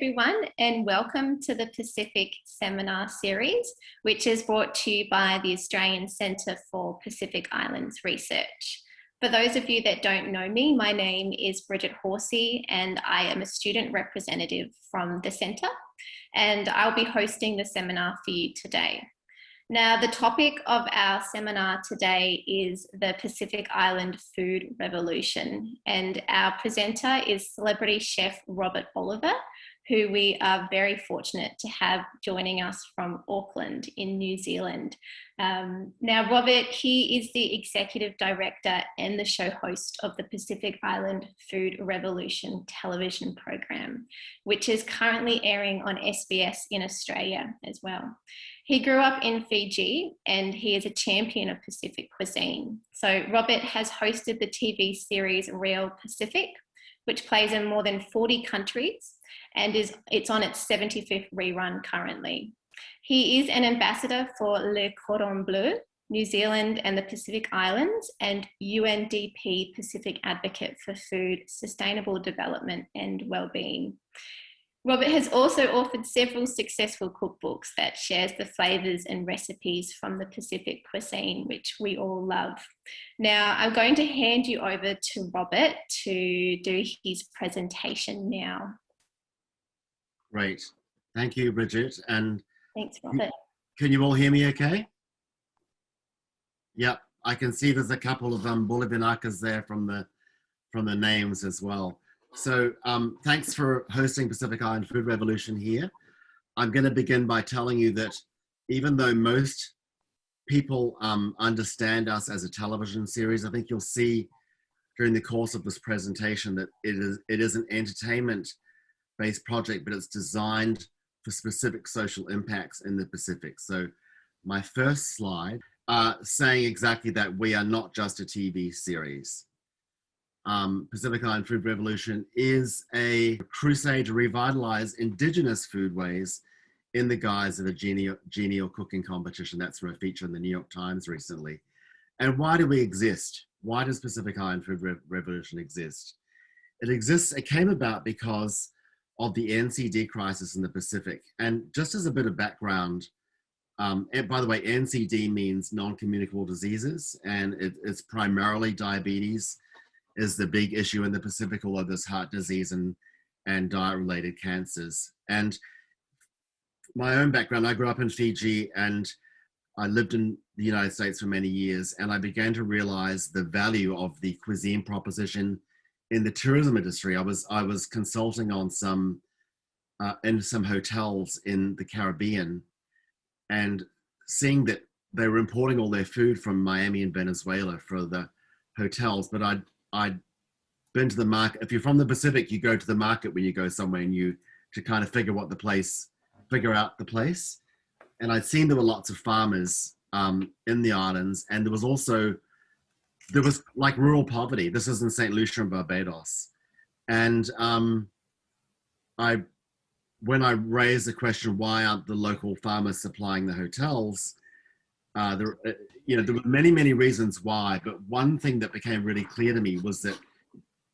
everyone, and welcome to the Pacific Seminar Series, which is brought to you by the Australian Centre for Pacific Islands Research. For those of you that don't know me, my name is Bridget Horsey, and I am a student representative from the Centre, and I'll be hosting the seminar for you today. Now, the topic of our seminar today is the Pacific Island Food Revolution, and our presenter is celebrity chef Robert Oliver, who we are very fortunate to have joining us from Auckland in New Zealand. Now, Robert, he is the executive director and the show host of the Pacific Island Food Revolution television program, which is currently airing on SBS in Australia as well. He grew up in Fiji and he is a champion of Pacific cuisine. So Robert has hosted the TV series Real Pacific, which plays in more than 40 countries, and it's on its 75th rerun currently. He is an ambassador for Le Cordon Bleu, New Zealand and the Pacific Islands, and UNDP Pacific Advocate for Food, Sustainable Development and Wellbeing. Robert has also authored several successful cookbooks that shares the flavours and recipes from the Pacific cuisine, which we all love. Now, I'm going to hand you over to Robert to do his presentation now. Great. Thank you, Bridget. And thanks, Robert. Can you all hear me okay? Yep, I can see there's a couple of Bulibinakas there from the names as well. So thanks for hosting Pacific Island Food Revolution here. I'm going to begin by telling you that even though most people understand us as a television series, I think you'll see during the course of this presentation that it is an entertainment-based project, but it's designed for specific social impacts in the Pacific. So my first slide saying exactly that we are not just a TV series. Pacific Island Food Revolution is a crusade to revitalize indigenous foodways in the guise of a genial cooking competition. That's from a feature in the New York Times recently. And why do we exist? Why does Pacific Island Food Revolution exist? It came about because of the NCD crisis in the Pacific. And just as a bit of background, and by the way, NCD means non-communicable diseases, and it's primarily diabetes is the big issue in the Pacific, although there's heart disease and diet-related cancers. And my own background, I grew up in Fiji and I lived in the United States for many years, and I began to realize the value of the cuisine proposition in the tourism industry. I was consulting on in some hotels in the Caribbean and seeing that they were importing all their food from Miami and Venezuela for the hotels, but I'd been to the market. If you're from the Pacific, you go to the market when you go somewhere to kind of figure out the place. And I'd seen there were lots of farmers in the islands, and there was like rural poverty. This is in St. Lucia and Barbados. And when I raised the question, why aren't the local farmers supplying the hotels? There were many reasons why, but one thing that became really clear to me was that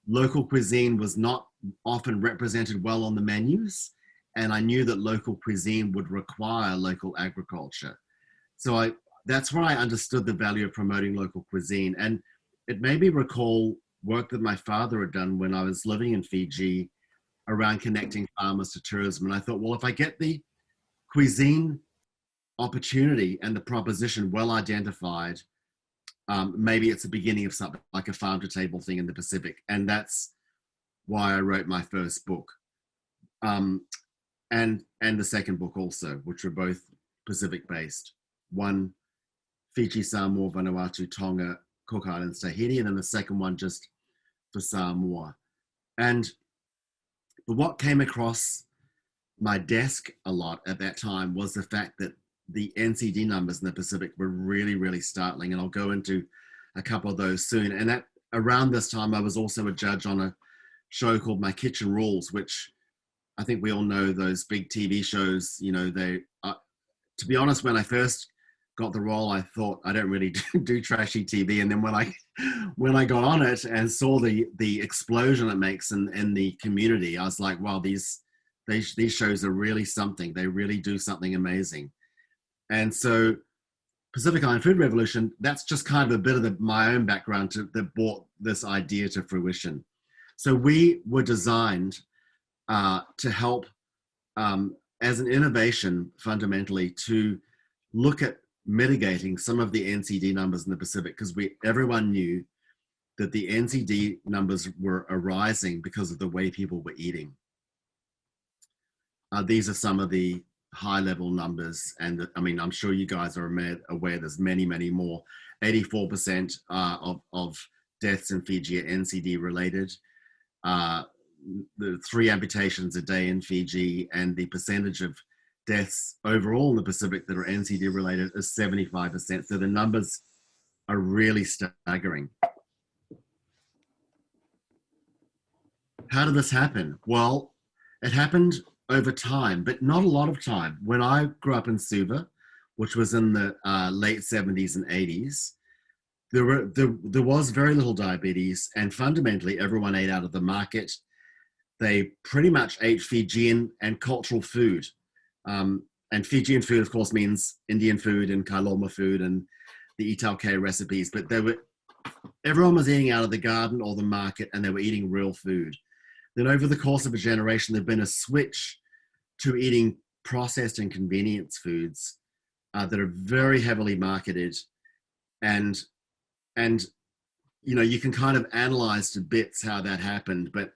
local cuisine was not often represented well on the menus, and I knew that local cuisine would require local agriculture. So that's where I understood the value of promoting local cuisine, and it made me recall work that my father had done when I was living in Fiji around connecting farmers to tourism. And I thought, well, if I get the cuisine opportunity and the proposition well identified, maybe it's the beginning of something like a farm to table thing in the Pacific. And that's why I wrote my first book, and the second book also, which were both Pacific based. One, Fiji, Samoa, Vanuatu, Tonga, Cook Islands, Tahiti, and then the second one just for Samoa. But what came across my desk a lot at that time was the fact that the NCD numbers in the Pacific were really, really startling. And I'll go into a couple of those soon. And around this time, I was also a judge on a show called My Kitchen Rules, which I think we all know those big TV shows. To be honest, when I first got the role, I thought I don't really do trashy TV. And then when I got on it and saw the explosion it makes in the community, I was like, wow, these these shows are really something. They really do something amazing. And so Pacific Island Food Revolution, that's just kind of a bit of my own background that brought this idea to fruition. So we were designed to help as an innovation fundamentally to look at mitigating some of the NCD numbers in the Pacific, because everyone knew that the NCD numbers were arising because of the way people were eating. These are some of the high level numbers, and I mean, I'm sure you guys are aware there's many, many more. 84% of deaths in Fiji are NCD related. The 3 amputations a day in Fiji, and the percentage of deaths overall in the Pacific that are NCD related is 75%. So the numbers are really staggering. How did this happen? Well, it happened over time, but not a lot of time. When I grew up in Suva, which was in the late 70s and 80s, there was very little diabetes, and fundamentally everyone ate out of the market. They pretty much ate Fijian and cultural food. And Fijian food, of course, means Indian food and Kailoma food and the Outtake recipes, but everyone was eating out of the garden or the market, and they were eating real food. Then over the course of a generation, there've been a switch to eating processed and convenience foods that are very heavily marketed. And you know, you can kind of analyze to bits how that happened, but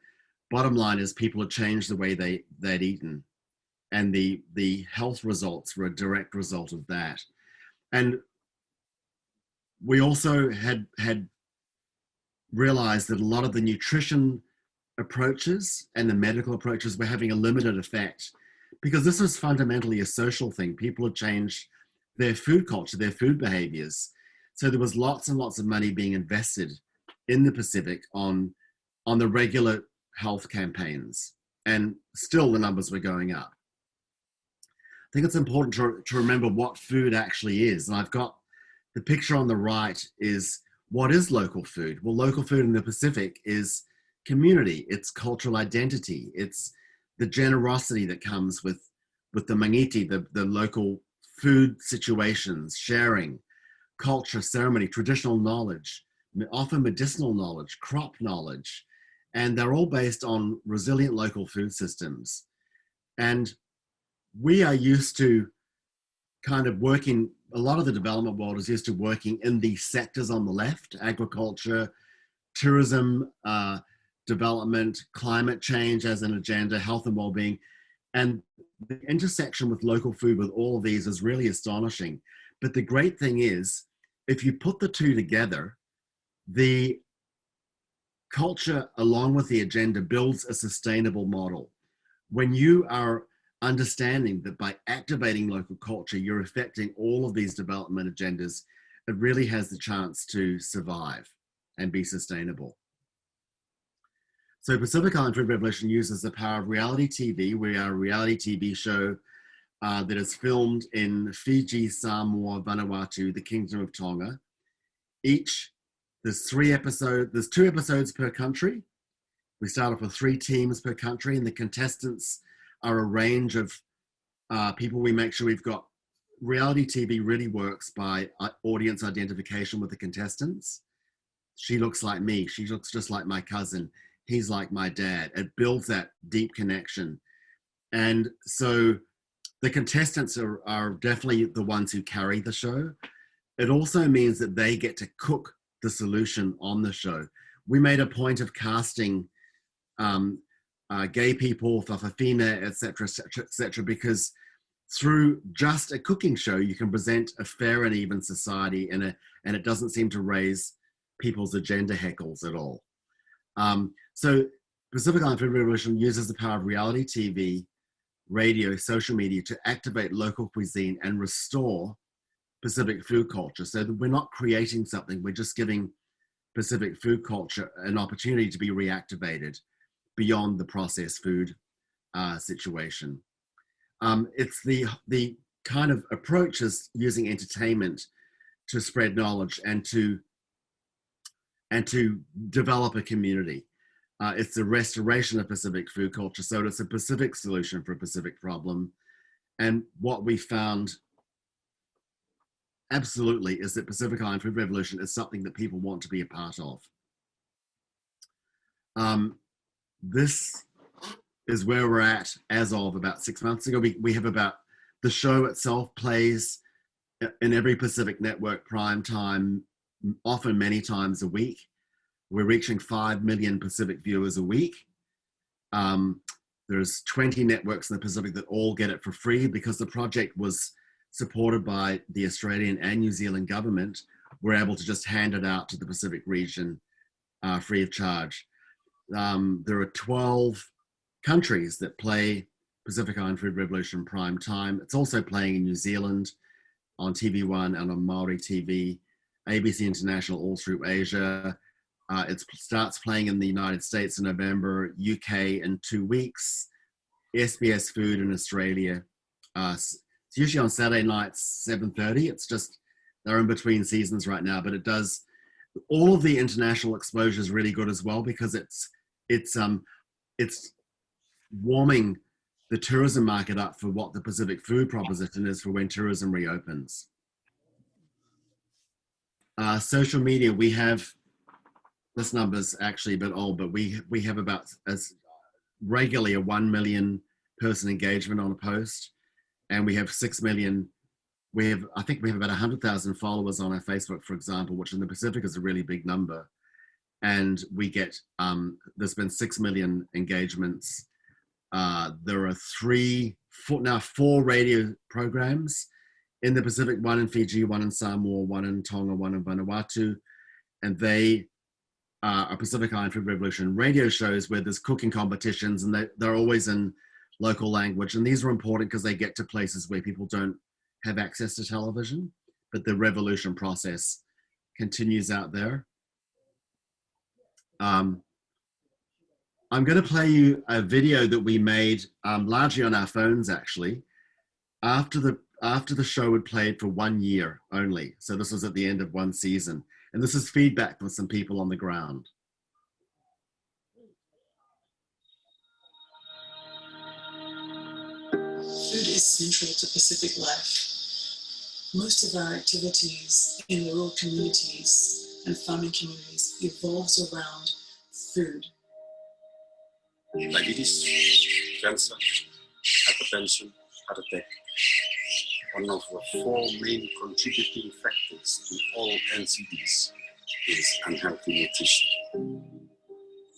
bottom line is people have changed the way they'd eaten. And the health results were a direct result of that. And we also had realized that a lot of the nutrition approaches and the medical approaches were having a limited effect, because this was fundamentally a social thing. People had changed their food culture, their food behaviors. So there was lots and lots of money being invested in the Pacific on the regular health campaigns, and still the numbers were going up. I think it's important to remember what food actually is. And I've got the picture on the right is what is local food? Well, local food in the Pacific is community, it's cultural identity, it's the generosity that comes with the mangiti, the local food situations, sharing, culture, ceremony, traditional knowledge, often medicinal knowledge, crop knowledge, and they're all based on resilient local food systems. And we are used to kind of working, a lot of the development world is used to working in the sectors on the left: agriculture, tourism, development, climate change as an agenda, health and well-being. And the intersection with local food with all of these is really astonishing. But the great thing is, if you put the two together, the culture along with the agenda builds a sustainable model. When you are understanding that by activating local culture, you're affecting all of these development agendas, it really has the chance to survive and be sustainable. So Pacific Island Food Revolution uses the power of reality TV. We are a reality TV show that is filmed in Fiji, Samoa, Vanuatu, the Kingdom of Tonga. There's 2 episodes per country. We start off with 3 teams per country, and the contestants are a range of people. We make sure we've got, reality TV really works by audience identification with the contestants. She looks like me. She looks just like my cousin. He's like my dad. It builds that deep connection. And so the contestants are definitely the ones who carry the show. It also means that they get to cook the solution on the show. We made a point of casting gay people, whakawhine, etc., etc., etc., because through just a cooking show, you can present a fair and even society, and it doesn't seem to raise people's agenda heckles at all. So Pacific Island Food Revolution uses the power of reality TV, radio, social media to activate local cuisine and restore Pacific food culture. So that we're not creating something, we're just giving Pacific food culture an opportunity to be reactivated beyond the processed food situation. It's the kind of approach is using entertainment to spread knowledge and to develop a community. It's the restoration of Pacific food culture. So it's a Pacific solution for a Pacific problem. And what we found absolutely is that Pacific Island Food Revolution is something that people want to be a part of. This is where we're at as of about 6 months ago. We have about, the show itself plays in every Pacific network prime time, often many times a week. We're reaching 5 million Pacific viewers a week. There's 20 networks in the Pacific that all get it for free because the project was supported by the Australian and New Zealand government. We're able to just hand it out to the Pacific region free of charge. There are 12 countries that play Pacific Island Food Revolution prime time. It's also playing in New Zealand on TV1 and on Maori TV, ABC International all through Asia. It starts playing in the United States in November, UK in 2 weeks, SBS Food in Australia. It's usually on Saturday nights, 7:30. It's just, they're in between seasons right now, but it does, all of the international exposure is really good as well because it's warming the tourism market up for what the Pacific food proposition is for when tourism reopens. Social media, we have, this number's actually a bit old, but we have about as regularly a 1 million person engagement on a post, and we have 6 million. I think we have about 100,000 followers on our Facebook, for example, which in the Pacific is a really big number. And we get, there's been 6 million engagements. There are 4 radio programs in the Pacific, 1 in Fiji, 1 in Samoa, 1 in Tonga, 1 in Vanuatu. And they are Pacific Island Food Revolution radio shows where there's cooking competitions, and they're always in local language. And these are important because they get to places where people don't have access to television, but the revolution process continues out there. I'm going to play you a video that we made largely on our phones, actually, after the show had played for 1 year only. So this was at the end of 1 season. And this is feedback from some people on the ground. Food is central to Pacific life. Most of our activities in rural communities and farming communities evolves around food. Diabetes, cancer, hypertension, heart attack. One of the 4 main contributing factors to all NCDs is unhealthy nutrition.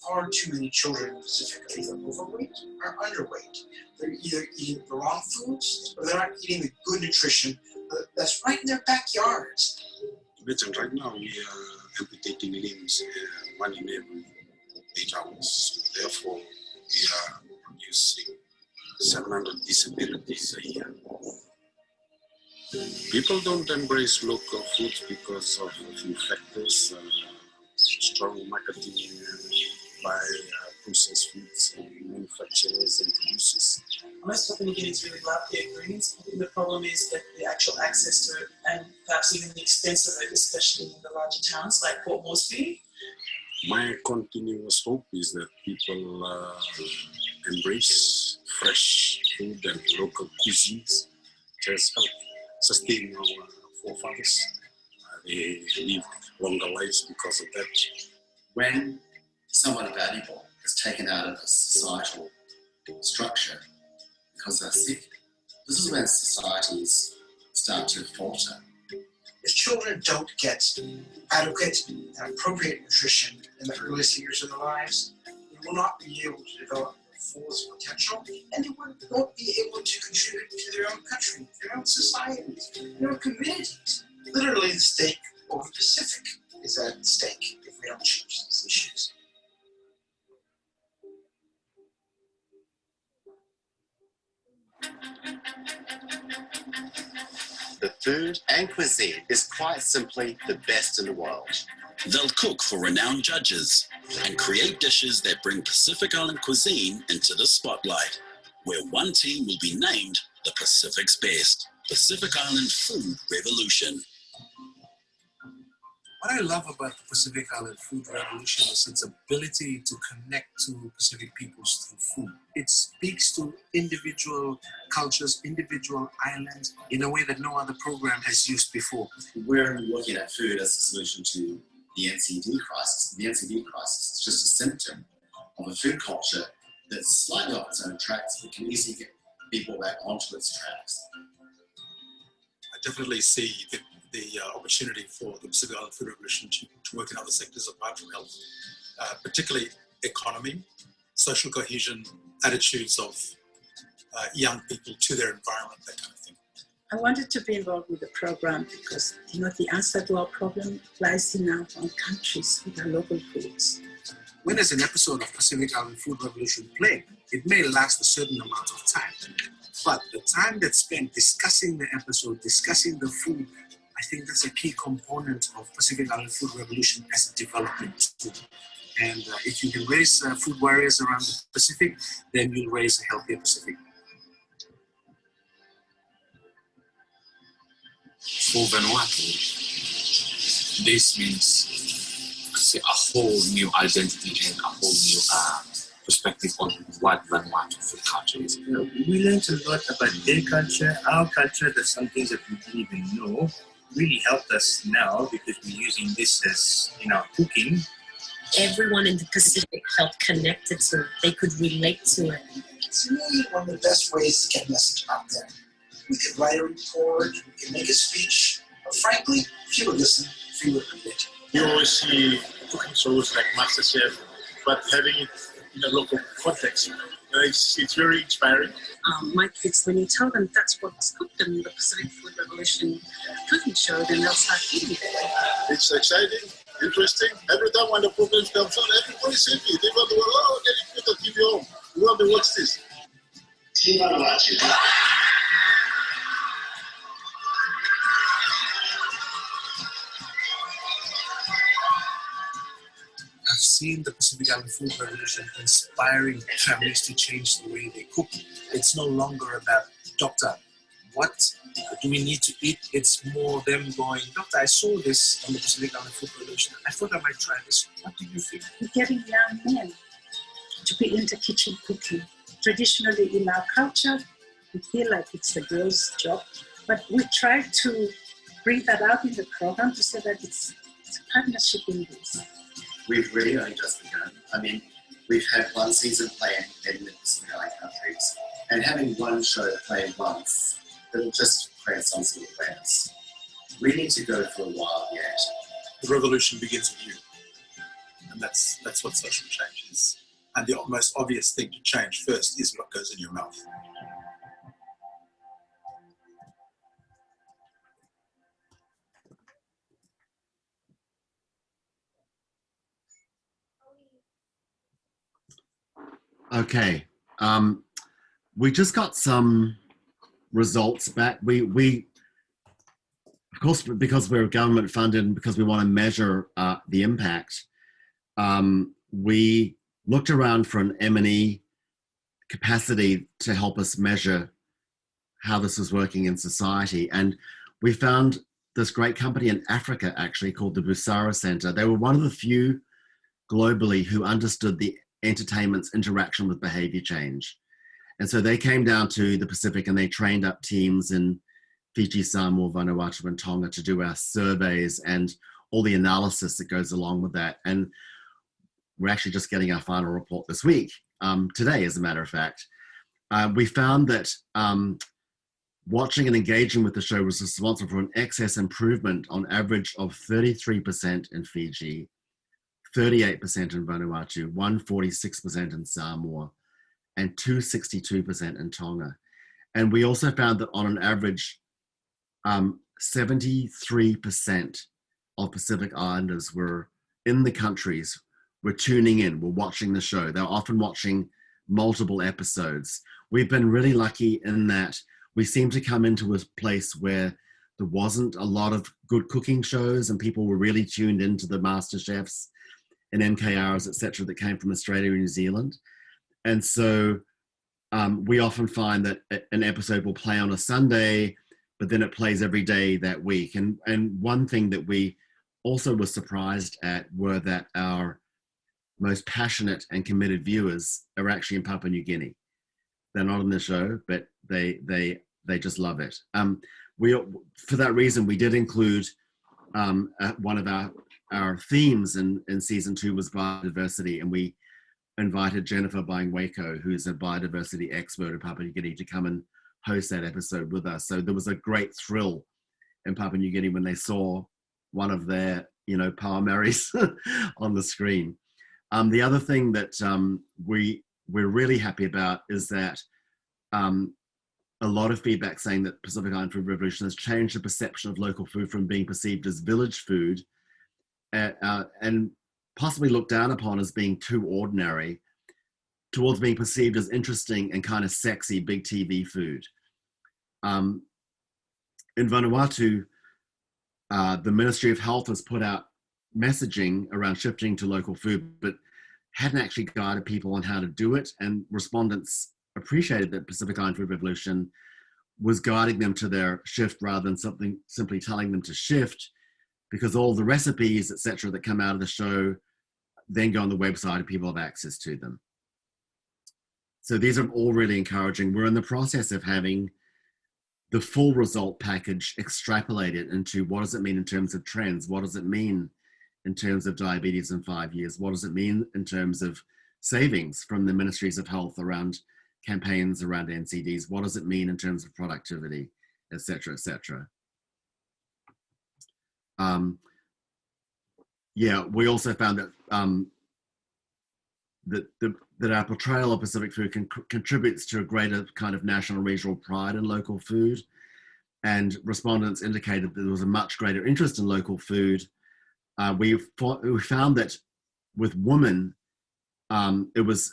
Far too many children in the Pacific are either overweight or underweight. They're either eating the wrong foods or they're not eating the good nutrition that's right in their backyards. Imagine right now we are amputating limbs 1 in every 8 hours. Therefore, we are producing 700 disabilities a year. People don't embrace local foods because of a few factors, strong marketing by processed foods and manufacturers and producers. Most Papua New Guineans really love their greens. I think the problem is that the actual access to it, and perhaps even the expense of it, especially in the larger towns like Port Moresby. My continuous hope is that people embrace fresh food and local cuisines just help sustain our forefathers. They live longer lives because of that. When someone valuable is taken out of a societal structure because they're sick, this is when societies start to falter. If children don't get adequate and appropriate nutrition in the earliest years of their lives, they will not be able to develop their fullest potential, and they won't be able to contribute to their own country, their own societies, their own communities. Literally, the stake over the Pacific is at stake if we don't change these issues. The food and cuisine is quite simply the best in the world. They'll cook for renowned judges and create dishes that bring Pacific Island cuisine into the spotlight, where one team will be named the Pacific's Best, Pacific Island Food Revolution. What I love about the Pacific Island Food Revolution is its ability to connect to Pacific peoples through food. It speaks to individual cultures, individual islands in a way that no other program has used before. We're looking at food as a solution to the NCD crisis. The NCD crisis is just a symptom of a food culture that's slightly off its own tracks, but can easily get people back onto its tracks. I definitely see the opportunity for the Pacific Island Food Revolution to work in other sectors apart from health, particularly economy, social cohesion, attitudes of young people to their environment, that kind of thing. I wanted to be involved with the program because, the answer to our problem lies in our own countries with our local foods. When there's an episode of Pacific Island Food Revolution playing, it may last a certain amount of time, but the time that's spent discussing the episode, discussing the food, I think that's a key component of Pacific Island Food Revolution as a development tool. And if you can raise food warriors around the Pacific, then you'll raise a healthier Pacific. For Vanuatu, this means a whole new identity and a whole new perspective on what Vanuatu food culture is. We learned a lot about their culture, our culture. There's some things that we didn't even know. Really helped us now because we're using this as in our cooking. Everyone in the Pacific felt connected to it. They could relate to it. It's really one of the best ways to get a message out there. We could write a report, we could make a speech, but frankly, few would listen, few would read it. You always see cooking shows like MasterChef, but having it in a local context, it's very inspiring. My kids, when you tell them that's what's cooked in the Pacific Food Revolution cooking show, then they'll start eating it. It's exciting, interesting. Every time when the programs come on, everybody's happy. They want to, they put the TV home. We want to watch this. I've seen the Pacific Island Food Revolution inspiring families to change the way they cook. It's no longer about, doctor, what do we need to eat? It's more them going, doctor, I saw this on the Pacific Island Food Revolution. I thought I might try this. What do you think? We're getting young men to be into kitchen cooking. Traditionally in our culture, we feel like it's a girl's job, but we try to bring that out in the program to say that it's a partnership in this. We've really only just begun. I mean, we've had one season playing in the Pacific Island countries, and having one show play once, it'll just create some sort of awareness. We need to go for a while yet. The revolution begins with you, and that's what social change is. And the most obvious thing to change first is what goes in your mouth. Okay, we just got some results back. We of course, because we're government funded and because we want to measure the impact, we looked around for an M&E capacity to help us measure how this is working in society. And we found this great company in Africa, actually, called the Busara Center. They were one of the few globally who understood the entertainment's interaction with behavior change. And so they came down to the Pacific and they trained up teams in Fiji, Samoa, Vanuatu, and Tonga to do our surveys and all the analysis that goes along with that. And we're actually just getting our final report this week, today, as a matter of fact. We found that watching and engaging with the show was responsible for an excess improvement on average of 33% in Fiji, 38% in Vanuatu, 146% in Samoa, and 262% in Tonga. And we also found that on an average, 73% of Pacific Islanders were in the countries, were tuning in, were watching the show. They're often watching multiple episodes. We've been really lucky in that we seem to come into a place where there wasn't a lot of good cooking shows and people were really tuned into the master chefs and MKRs, et cetera, that came from Australia and New Zealand. And so we often find that an episode will play on a Sunday, but then it plays every day that week. And one thing that we also was surprised at were that our most passionate and committed viewers are actually in Papua New Guinea. They're not on the show, but they just love it. For that reason, we did include one of our themes in season 2 was biodiversity, and we invited Jennifer Baingweko, who's a biodiversity expert in Papua New Guinea, to come and host that episode with us. So there was a great thrill in Papua New Guinea when they saw one of their, power Marys on the screen. The other thing that we're really happy about is that a lot of feedback saying that Pacific Island Food Revolution has changed the perception of local food from being perceived as village food and possibly looked down upon as being too ordinary towards being perceived as interesting and kind of sexy big TV food. In Vanuatu, the Ministry of Health has put out messaging around shifting to local food, but hadn't actually guided people on how to do it. And respondents appreciated that Pacific Island Food Revolution was guiding them to their shift rather than simply telling them to shift, because all the recipes, etc., that come out of the show then go on the website and people have access to them. So these are all really encouraging. We're in the process of having the full result package extrapolated into what does it mean in terms of trends? What does it mean in terms of diabetes in 5 years? What does it mean in terms of savings from the Ministries of Health around campaigns around NCDs? What does it mean in terms of productivity, et cetera, et cetera? Yeah, we also found that that our portrayal of Pacific food contributes to a greater kind of national regional pride in local food. And respondents indicated that there was a much greater interest in local food. We found that with women, it was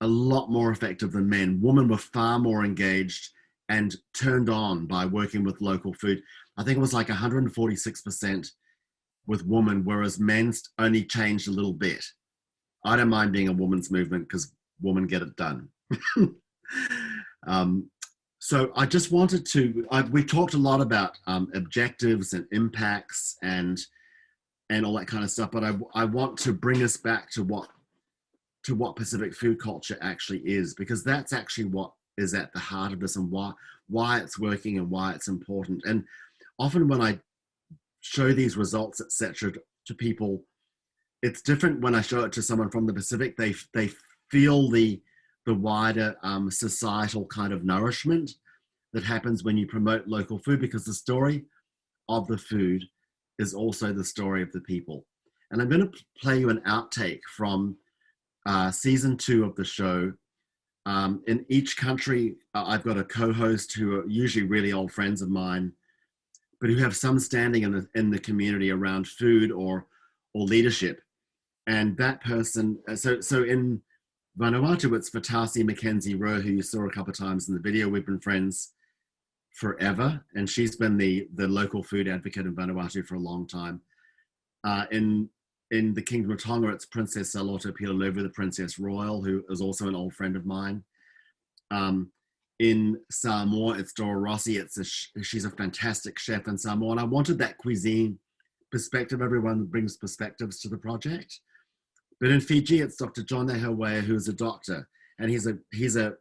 a lot more effective than men. Women were far more engaged and turned on by working with local food. I think it was like 146% with women, whereas men only changed a little bit. I don't mind being a woman's movement because women get it done. So I just wanted to, we talked a lot about objectives and impacts and all that kind of stuff, but I want to bring us back to what Pacific food culture actually is, because that's actually what is at the heart of this and why it's working and why it's important. And often when I show these results, etc., to people, it's different when I show it to someone from the Pacific. They feel the wider societal kind of nourishment that happens when you promote local food, because the story of the food is also the story of the people. And I'm going to play you an outtake from season 2 of the show. In each country, I've got a co-host who are usually really old friends of mine, but who have some standing in the community around food or leadership. And that person, so in Vanuatu, it's Fatasi Mackenzie Rowe, who you saw a couple of times in the video. We've been friends forever, and she's been the local food advocate in Vanuatu for a long time. In the Kingdom of Tonga, it's Princess Saloto Pilolovu, the Princess Royal, who is also an old friend of mine. In Samoa, it's Dora Rossi. She's a fantastic chef in Samoa, and I wanted that cuisine perspective. Everyone brings perspectives to the project. But in Fiji, it's Dr. John Ehawea, who's a doctor, and he's an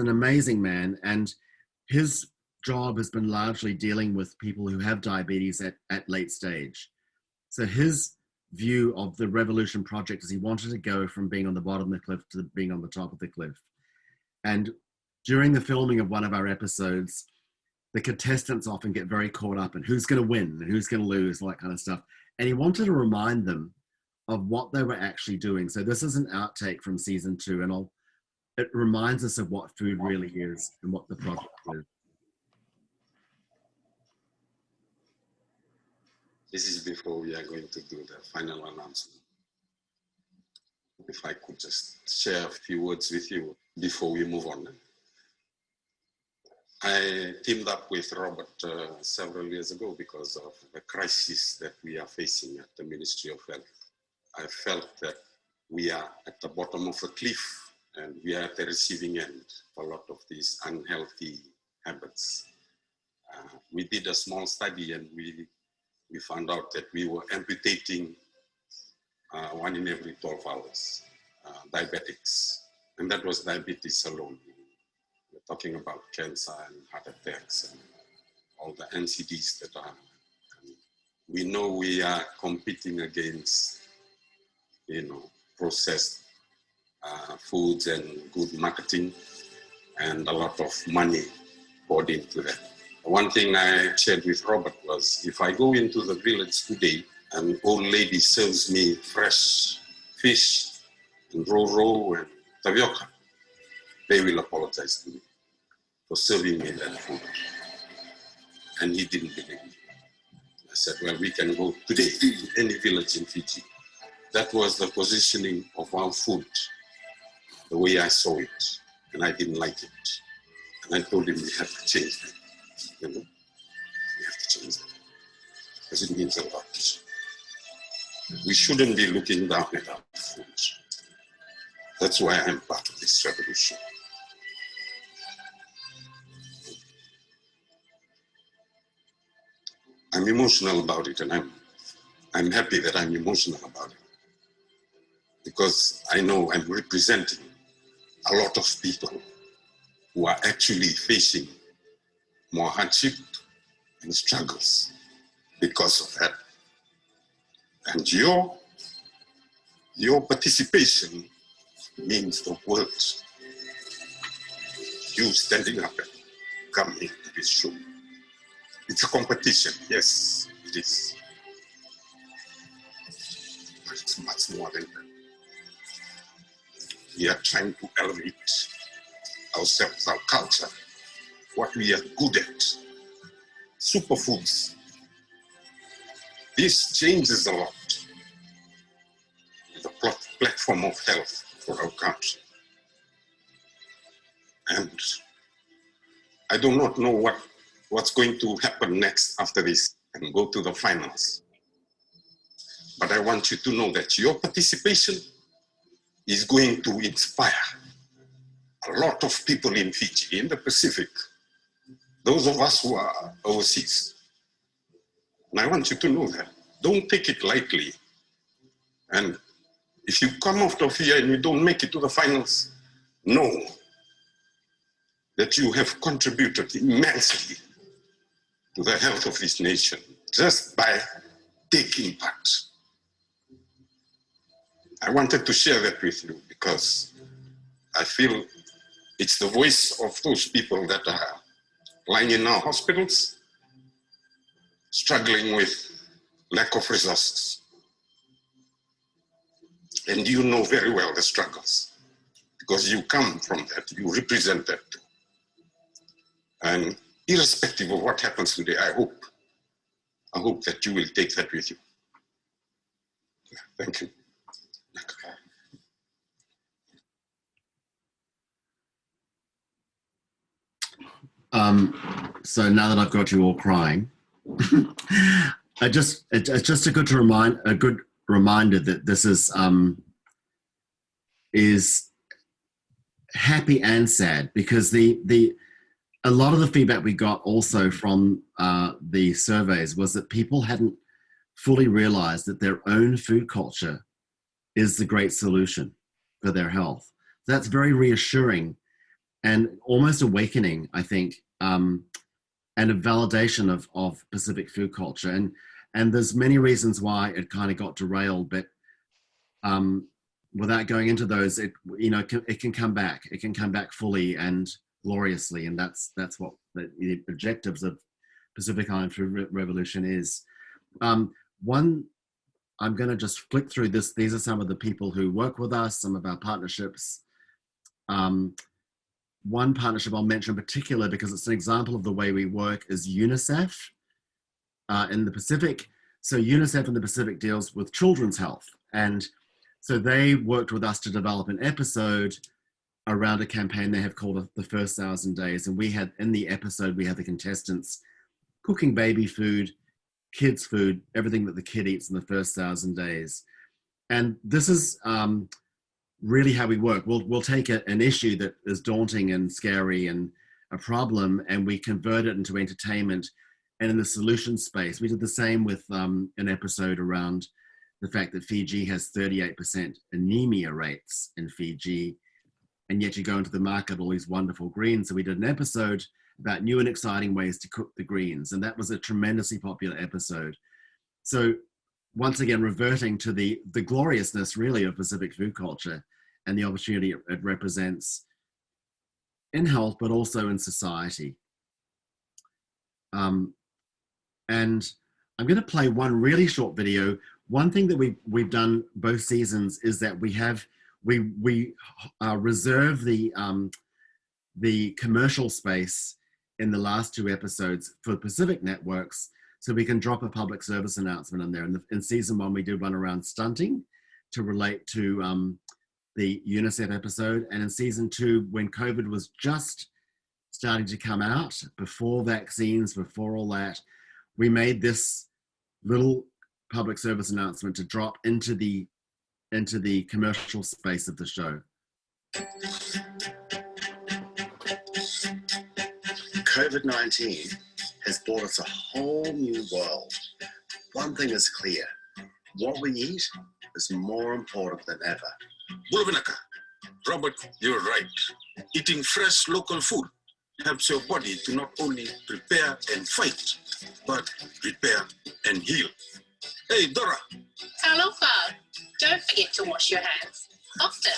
amazing man, and his job has been largely dealing with people who have diabetes at late stage. So his view of the Revolution project is he wanted to go from being on the bottom of the cliff to being on the top of the cliff. And during the filming of one of our episodes, the contestants often get very caught up in who's going to win and who's going to lose, all that kind of stuff. And he wanted to remind them of what they were actually doing. So this is an outtake from season 2, and it reminds us of what food really is and what the project is. This is before we are going to do the final announcement. If I could just share a few words with you before we move on. I teamed up with Robert several years ago because of the crisis that we are facing at the Ministry of Health. I felt that we are at the bottom of a cliff and we are at the receiving end of a lot of these unhealthy habits. We did a small study and we we found out that we were amputating 1 in every 12 hours, diabetics. And that was diabetes alone. We're talking about cancer and heart attacks and all the NCDs that are. We know we are competing against, processed foods and good marketing, and a lot of money poured into that. One thing I shared with Robert was, if I go into the village today, an old lady serves me fresh fish and roro and tapioca, they will apologize to me for serving me that food. And he didn't believe me. I said, well, we can go today to any village in Fiji. That was the positioning of our food, the way I saw it, and I didn't like it. And I told him we have to change that. We have to change that, because it means a lot. We shouldn't be looking down at our food. That's why I'm part of this revolution. I'm emotional about it, and I'm happy that I'm emotional about it, because I know I'm representing a lot of people who are actually facing more hardship and struggles because of that. And your participation means the world. You standing up and coming to this show. It's a competition, yes, it is. But it's much more than that. We are trying to elevate ourselves, our culture, what we are good at. Superfoods. This changes a lot. The platform of health for our country. And I do not know what's going to happen next after this and go to the finals. But I want you to know that your participation is going to inspire a lot of people in Fiji, in the Pacific, those of us who are overseas. And I want you to know that. Don't take it lightly. And if you come out of here and you don't make it to the finals, know that you have contributed immensely to the health of this nation just by taking part. I wanted to share that with you because I feel it's the voice of those people that are lying in our hospitals, struggling with lack of resources. And you know very well the struggles because you come from that, you represent that too. And irrespective of what happens today, I hope that you will take that with you. Thank you. So now that I've got you all crying, it's just a good reminder that this is happy and sad, because a lot of the feedback we got also from the surveys was that people hadn't fully realized that their own food culture is the great solution for their health. That's very reassuring and almost awakening, I think, and a validation of Pacific food culture. And there's many reasons why it kind of got derailed, but without going into those, it can come back. It can come back fully and gloriously, and that's what the objectives of Pacific Island Food Revolution is. One, I'm going to just flick through this. These are some of the people who work with us, some of our partnerships. One partnership I'll mention in particular because it's an example of the way we work is UNICEF in the Pacific. So UNICEF in the Pacific deals with children's health. And so they worked with us to develop an episode around a campaign they have called The First 1,000 Days. And we had, in the episode, we have the contestants cooking baby food, kids food, everything that the kid eats in the first 1,000 days. And this is really how we work. We'll take an issue that is daunting and scary and a problem, and we convert it into entertainment And in the solution space, we did the same with an episode around the fact that Fiji has 38% anemia rates in Fiji, and yet you go into the market, all these wonderful greens. So we did an episode about new and exciting ways to cook the greens, and that was a tremendously popular episode. So once again, reverting to the gloriousness really of Pacific food culture and the opportunity it represents in health, but also in society. And I'm going to play one really short video. One thing that we've done both seasons is that we reserve the commercial space in the last 2 episodes for Pacific networks, so we can drop a public service announcement in there. In season 1, we did one around stunting to relate to the UNICEF episode. And in season 2, when COVID was just starting to come out, before vaccines, before all that, we made this little public service announcement to drop into the commercial space of the show. COVID-19 has brought us a whole new world. One thing is clear, what we eat is more important than ever. Bulavinaka, Robert, you're right. Eating fresh local food helps your body to not only prepare and fight, but repair and heal. Hey, Dora. Talofa, don't forget to wash your hands often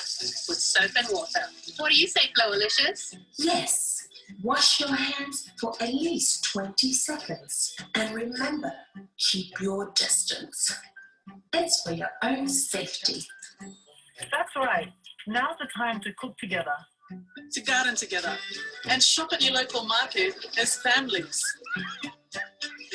with soap and water. What do you say, Flowalicious? Yes, wash your hands for at least 20 seconds. And remember, keep your distance. It's for your own safety. That's right. Now's the time to cook together, to garden together, and shop at your local market as families.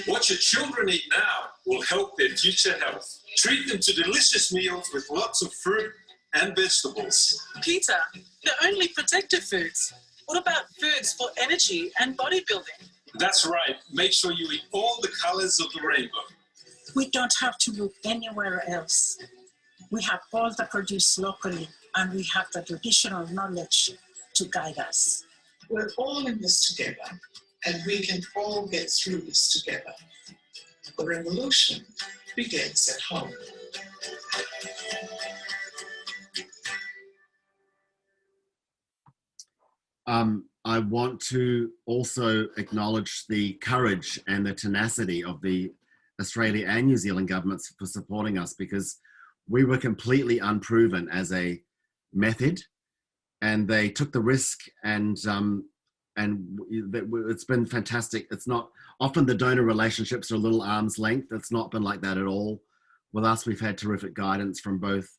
What your children eat now will help their future health. Treat them to delicious meals with lots of fruit and vegetables. Peter, they're only protective foods. What about foods for energy and bodybuilding? That's right. Make sure you eat all the colors of the rainbow. We don't have to look anywhere else. We have all the produce locally, and we have the traditional knowledge to guide us. We're all in this together, and we can all get through this together. The revolution begins at home. I want to also acknowledge the courage and the tenacity of the Australia and New Zealand governments for supporting us, because we were completely unproven as a method, and they took the risk, and it's been fantastic. It's not often the donor relationships are a little arm's length. It's not been like that at all. With us, we've had terrific guidance from both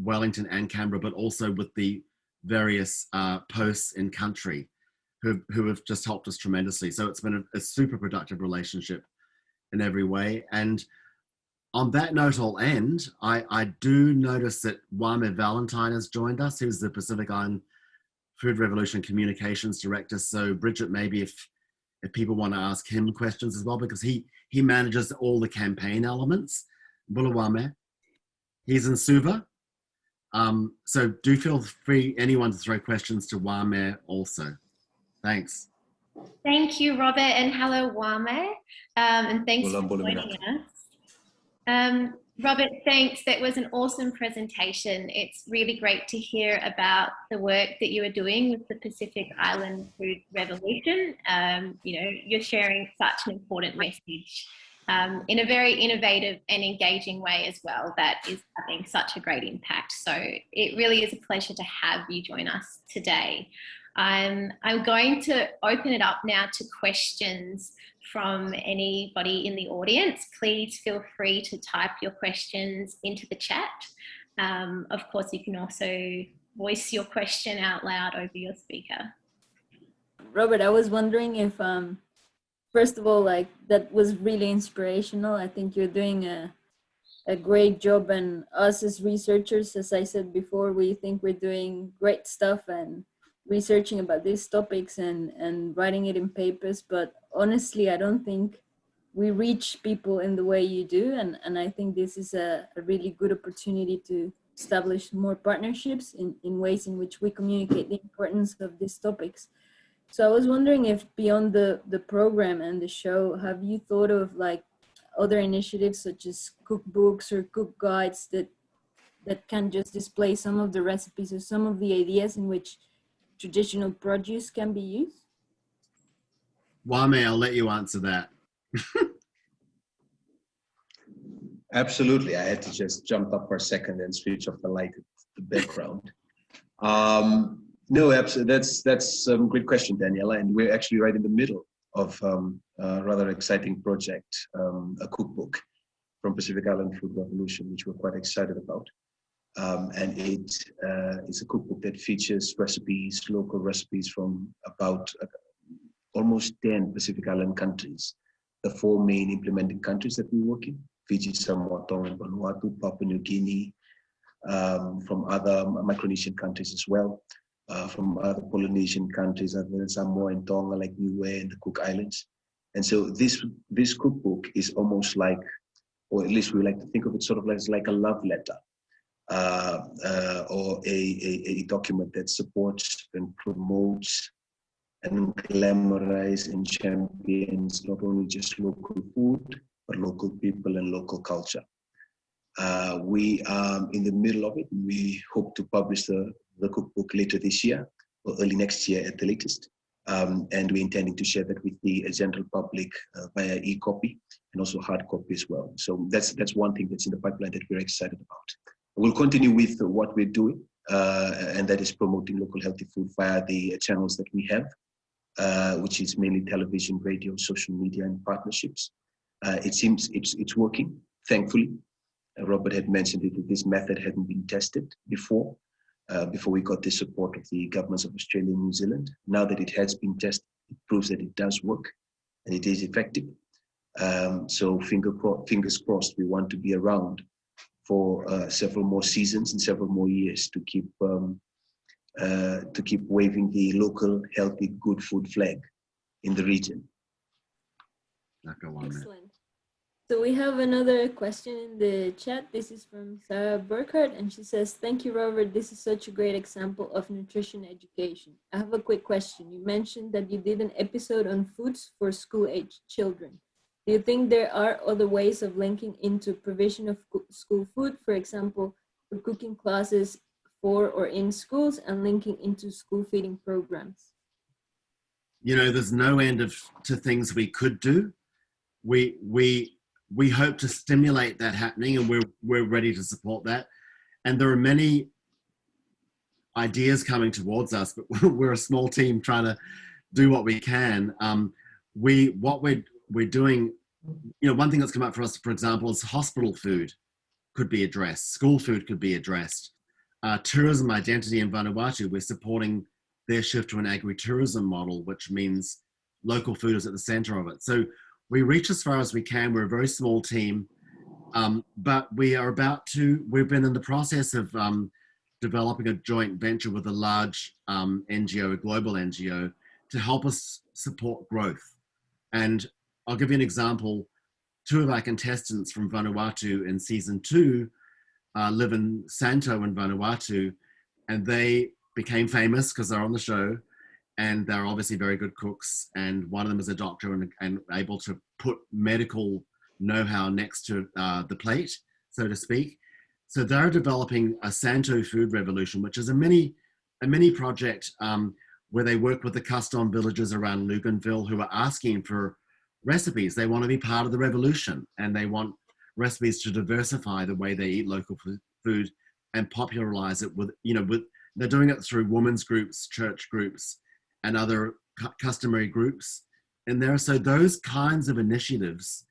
Wellington and Canberra, but also with the various posts in country who have just helped us tremendously. So it's been a super productive relationship in every way. And on that note, I'll end. I do notice that Wame Valentine has joined us, who's the Pacific Island Food Revolution Communications Director. So Bridget, maybe if people want to ask him questions as well, because he manages all the campaign elements. Bula Wame. He's in Suva. So do feel free, anyone, to throw questions to Wame also. Thanks. Thank you, Robert, and hello, Wame. And thanks for joining us. Robert, thanks. That was an awesome presentation. It's really great to hear about the work that you are doing with the Pacific Island Food Revolution. You're sharing such an important message in a very innovative and engaging way as well, that is having such a great impact. So it really is a pleasure to have you join us today. I'm going to open it up now to questions from anybody in the audience. Please feel free to type your questions into the chat. Of course, you can also voice your question out loud over your speaker. Robert, I was wondering if, first of all, that was really inspirational. I think you're doing a great job, and us as researchers, as I said before, we think we're doing great stuff and researching about these topics and writing it in papers, but honestly, I don't think we reach people in the way you do, and I think this is a really good opportunity to establish more partnerships in ways in which we communicate the importance of these topics. So I was wondering if beyond the program and the show, have you thought of like other initiatives such as cookbooks or cook guides that can just display some of the recipes or some of the ideas in which traditional produce can be used? Wame, I'll let you answer that. Absolutely. I had to just jump up for a second and switch off the light at the background. No, absolutely. That's a great question, Daniela. And we're actually right in the middle of a rather exciting project, a cookbook from Pacific Island Food Revolution, which we're quite excited about. And it is a cookbook that features recipes, local recipes from about almost 10 Pacific Island countries, the 4 main implementing countries that we work in: Fiji, Samoa, Tonga, Vanuatu, Papua New Guinea, from other Micronesian countries as well, from other Polynesian countries other than Samoa and Tonga, like Niue and the Cook Islands. And so this cookbook is almost like, or at least we like to think of it sort of like a love letter, or a document that supports and promotes and glamorizes and champions not only just local food, but local people and local culture. We are in the middle of it. We hope to publish the cookbook later this year or early next year at the latest. And we're intending to share that with the general public via e-copy and also hard copy as well. So that's one thing that's in the pipeline that we're excited about. We'll continue with what we're doing, and that is promoting local healthy food via the channels that we have, which is mainly television, radio, social media, and partnerships. It seems it's working, thankfully. Robert had mentioned it, that this method hadn't been tested before we got the support of the governments of Australia and New Zealand. Now that it has been tested, it proves that it does work and it is effective. So fingers crossed, we want to be around for several more seasons and several more years to keep waving the local, healthy, good food flag in the region. Excellent. So we have another question in the chat. This is from Sarah Burkhardt, and she says, "Thank you, Robert. This is such a great example of nutrition education. I have a quick question. You mentioned that you did an episode on foods for school-aged children. Do you think there are other ways of linking into provision of school food, for example, for cooking classes for or in schools and linking into school feeding programs?" You know, there's no end to things we could do. We hope to stimulate that happening, and we're ready to support that. And there are many ideas coming towards us, but we're a small team trying to do what we can. What we're doing, you know, one thing that's come up for us, for example, is hospital food could be addressed, school food could be addressed. Tourism identity in Vanuatu, we're supporting their shift to an agri-tourism model, which means local food is at the center of it. So we reach as far as we can. We're a very small team, but we've been in the process of developing a joint venture with a large NGO, a global NGO, to help us support growth. And I'll give you an example. 2 of our contestants from Vanuatu in season 2 live in Santo in Vanuatu, and they became famous because they're on the show. And they're obviously very good cooks. And one of them is a doctor and able to put medical know-how next to the plate, so to speak. So they're developing a Santo food revolution, which is a mini project where they work with the custom villages around Luganville who are asking for recipes. They want to be part of the revolution, and they want recipes to diversify the way they eat local food and popularize it they're doing it through women's groups, church groups, and other customary groups in there. So those kinds of initiatives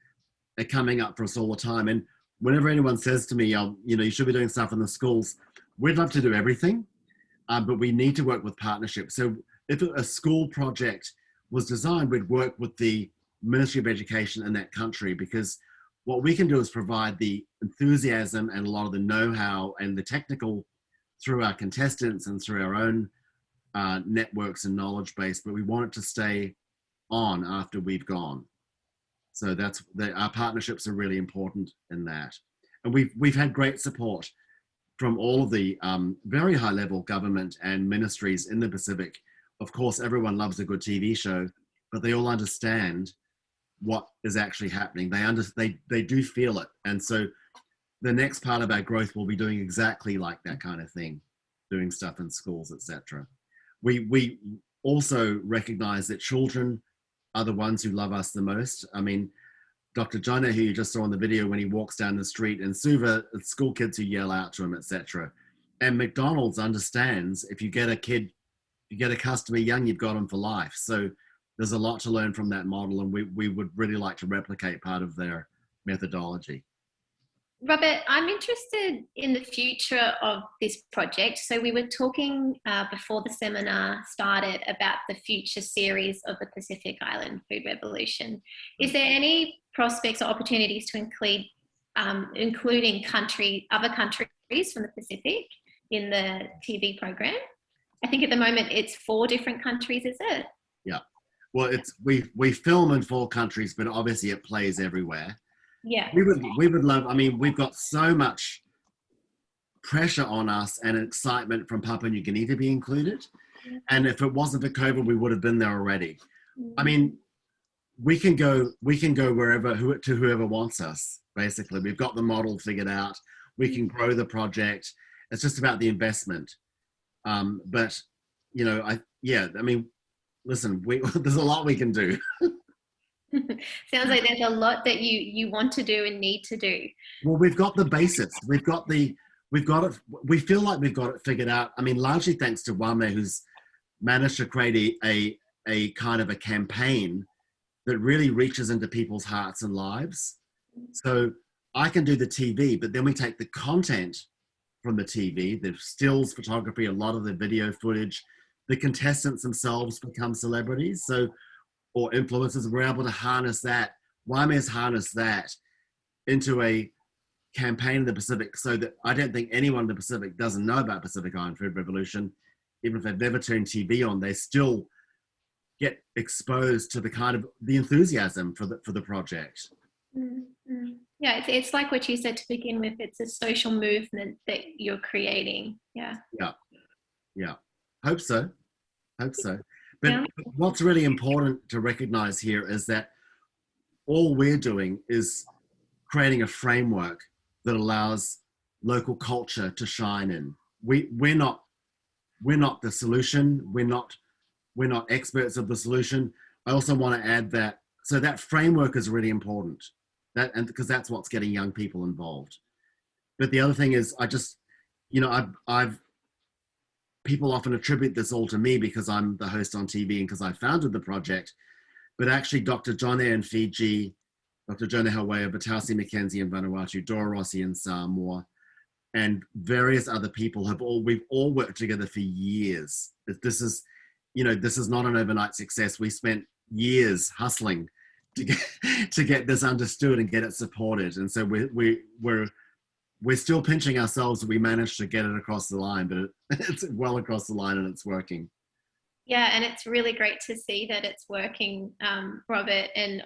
are coming up for us all the time. And whenever anyone says to me, you should be doing stuff in the schools, we'd love to do everything, but we need to work with partnerships. So if a school project was designed, we'd work with the Ministry of Education in that country, because what we can do is provide the enthusiasm and a lot of the know-how and the technical through our contestants and through our own networks and knowledge base, but we want it to stay on after we've gone. So our partnerships are really important in that. And we've had great support from all of the very high level government and ministries in the Pacific of course, everyone loves a good TV show, but they all understand what is actually happening. They do feel it. And so the next part of our growth will be doing exactly like that kind of thing, doing stuff in schools, etc. We also recognize that children are the ones who love us the most. I mean, Dr. Jono, who you just saw in the video, when he walks down the street, and Suva, it's school kids who yell out to him, etc. And McDonald's understands if you get a kid, you get a customer young, you've got them for life. So there's a lot to learn from that model, and we would really like to replicate part of their methodology. Robert, I'm interested in the future of this project. So we were talking before the seminar started about the future series of the Pacific Island Food Revolution. Is there any prospects or opportunities to include including other countries from the Pacific in the TV program? I think at the moment it's 4 different countries, is it? Yeah. Well, we film in 4 countries, but obviously it plays everywhere. Yeah. We would love, I mean, we've got so much pressure on us and excitement from Papua New Guinea to be included. And if it wasn't for COVID, we would have been there already. I mean, we can go wherever, to whoever wants us, basically. We've got the model figured out. We can grow the project. It's just about the investment. But, you know, I mean, listen, there's a lot we can do. Sounds like there's a lot that you want to do and need to do. Well, we've got the basics. We've got it. We feel like we've got it figured out. I mean, largely thanks to Wame, who's managed to create a kind of a campaign that really reaches into people's hearts and lives. So I can do the TV, but then we take the content from the TV, the stills photography, a lot of the video footage, the contestants themselves become celebrities. So, or influencers, we're able to harness that. Wame has harnessed that into a campaign in the Pacific, so that I don't think anyone in the Pacific doesn't know about Pacific Island Food Revolution. Even if they've never turned TV on, they still get exposed to the enthusiasm for the project. Mm-hmm. Yeah, it's like what you said to begin with. It's a social movement that you're creating. Yeah. Hope so. But what's really important to recognize here is that all we're doing is creating a framework that allows local culture to shine in. We're not the solution. We're not experts of the solution. I also want to add that, so that framework is really important, because that's what's getting young people involved. But the other thing is, people often attribute this all to me because I'm the host on TV and because I founded the project, but actually Dr. John in Fiji, Dr. Jonah Hawaii, Batasi McKenzie in Vanuatu, Dora Rossi in Samoa, and various other people we've all worked together for years. This is not an overnight success. We spent years hustling to get this understood and get it supported. And so we're still pinching ourselves that we managed to get it across the line, but it's well across the line and it's working. Yeah, and it's really great to see that it's working, Robert, and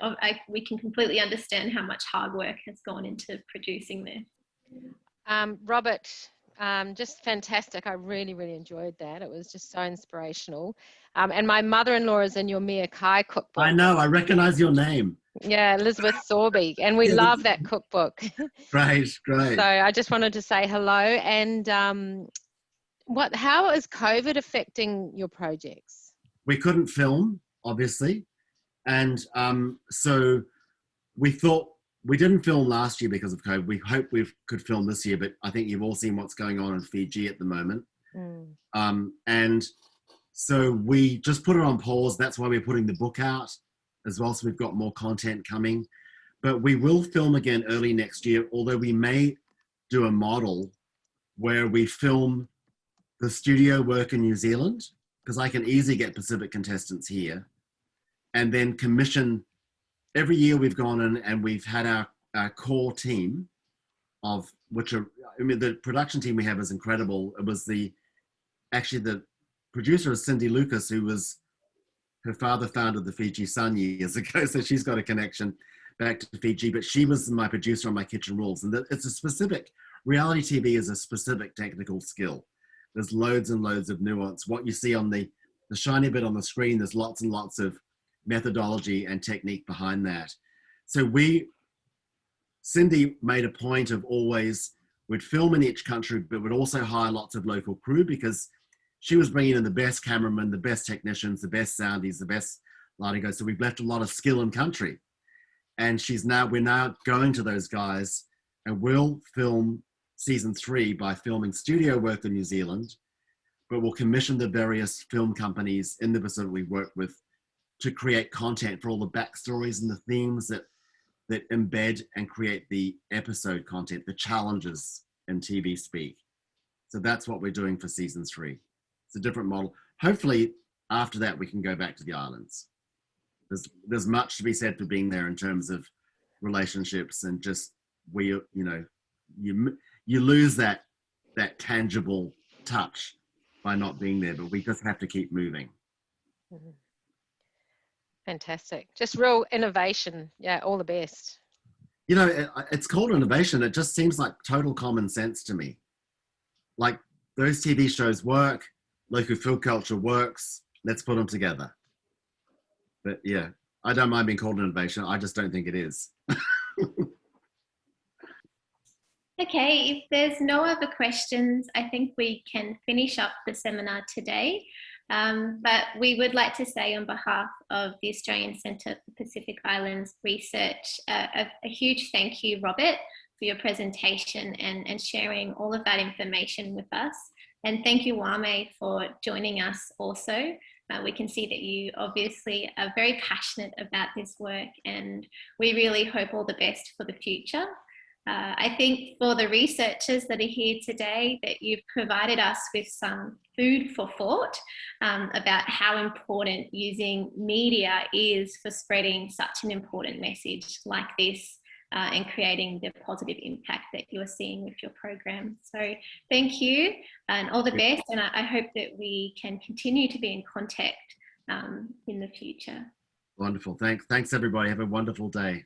we can completely understand how much hard work has gone into producing this. Robert, just fantastic. I really, really enjoyed that. It was just so inspirational. And my mother-in-law is in your Mia Kai cookbook. I know, I recognize your name. Yeah, Elizabeth Sorby, and we love that cookbook. Great. So I just wanted to say hello. And how is COVID affecting your projects? We couldn't film, obviously. And so we thought, we didn't film last year because of COVID. We hope we could film this year, but I think you've all seen what's going on in Fiji at the moment. And so we just put it on pause. That's why we're putting the book out as well. So we've got more content coming, but we will film again early next year, although we may do a model where we film the studio work in New Zealand, because I can easily get Pacific contestants here, and then commission. Every year we've gone in and we've had our core team the production team we have is incredible. It was the producer is Cindy Lucas, her father founded the Fiji Sun years ago, so she's got a connection back to Fiji, but she was my producer on my Kitchen Rules. And it's a specific, reality TV is a specific technical skill. There's loads and loads of nuance. What you see on the the shiny bit on the screen, there's lots and lots of methodology and technique behind that. So Cindy made a point of always, would film in each country, but would also hire lots of local crew, because she was bringing in the best cameramen, the best technicians, the best soundies, the best lighting guys. So we've left a lot of skill in country. And we're now going to those guys, and we'll film season 3 by filming studio work in New Zealand, but we'll commission the various film companies in the Pacific we work with to create content for all the backstories and the themes that embed and create the episode content, the challenges in TV speak. So that's what we're doing for season 3. It's a different model. Hopefully after that, we can go back to the islands. There's much to be said for being there in terms of relationships, and just where you lose that tangible touch by not being there, but we just have to keep moving. Fantastic. Just real innovation. Yeah, all the best. You know, it's called innovation. It just seems like total common sense to me. Like, those TV shows work, local food culture works, let's put them together. But yeah, I don't mind being called innovation. I just don't think it is. Okay, if there's no other questions, I think we can finish up the seminar today. But we would like to say, on behalf of the Australian Centre for Pacific Islands Research, a huge thank you, Robert, for your presentation and sharing all of that information with us. And thank you, Wame, for joining us also. We can see that you obviously are very passionate about this work, and we really hope all the best for the future. I think for the researchers that are here today, that you've provided us with some food for thought about how important using media is for spreading such an important message like this and creating the positive impact that you're seeing with your program. So thank you and all the best, and I hope that we can continue to be in contact in the future. Wonderful. Thanks everybody. Have a wonderful day.